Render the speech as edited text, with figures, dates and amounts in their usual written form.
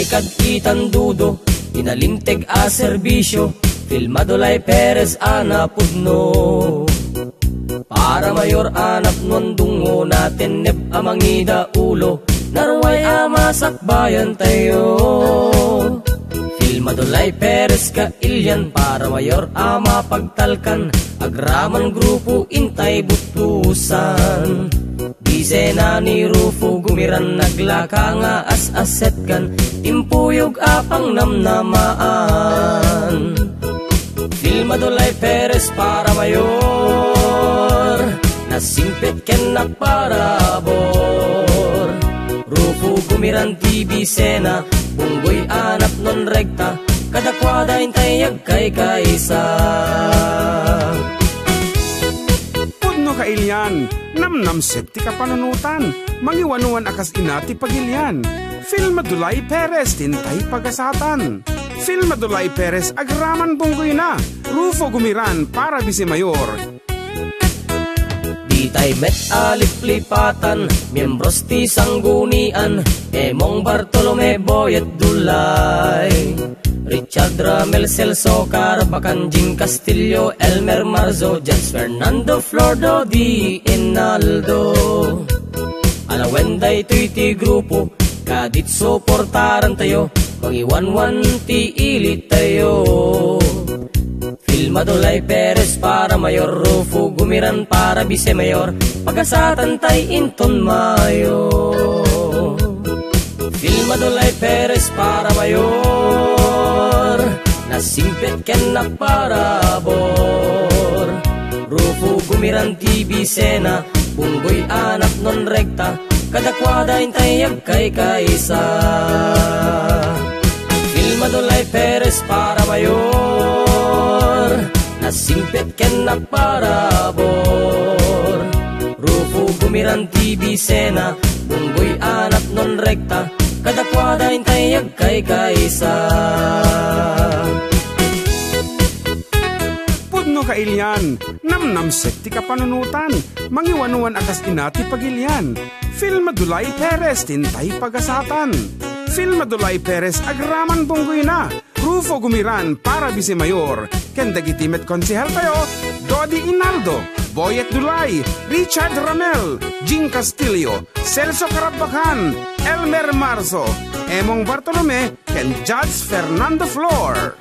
kad itandudo, inalimteg a serbisyo, Filmadolay Perez anapudno. Para mayor anap nun dungo natin nip amangida ulo, narway amasakbayan tayo. Filmadolay Perez ka ilyan, para mayor ama pagtalkan, agraman grupo intay butusan. Disena ni Rufo gumiran, naglaka nga as-aset kan, timpuyog apang namnamaan. Filmadolay Perez para mayor, nasimpit ken na parabor. Rufo gumiran TV Sena, bunggoy anap non rekta, kadakwada intayag kay kaisa. Pudno ka ilyan, namnamset ti kapanunutan, mangiwanuan akas inati pagilyan. Filmadolay Perez tintay pagasatan. Filmadolay Perez agraman bunggoy na, Rufo gumiran para bisi mayor. Ditay met alip-lipatan, miyembros ti sanggunian, Emong Bartolome Boyet Dulay, Richard Ramel Celso Carbacan, Jing Castillo, Elmer Marzo, Jens Fernando Flordo Di Enaldo. Alawenday to'y ti grupo, kadit suportaran tayo, mangiwanwan ti ilit tayo. Filmadolay Perez para mayor, Rufo gumiran para bise mayor, pagasatan tay inton mayo. Filmadolay Perez para mayor, nasimpit ken na parabor. Rufo gumiran TV Sena, bunggoy anak non rekta, kadakwada intayag kay kaisa. Filmadolay Perez para mayor, nasimpit ken na parabor. Rufo gumiran TV Sena, bunggoy anak non rekta, kadakwada intayag kay kaisa. Pudno ka ilyan, namnamset ti kapanunutan, mangiwanuan akas inati pagilyan. Filmadolay Perez tintay pagasatan. Filmadolay Perez agraman bunggoy na, Rufo gumiran para bisi mayor. Ken dagitimet konsehal tayo, Dodi Inaldo, Boyet Dulay, Richard Ramel, Jing Castillo, Celso Carbacan, Elmer Marzo, Emong Bartolome, ken Judge Fernando Flor.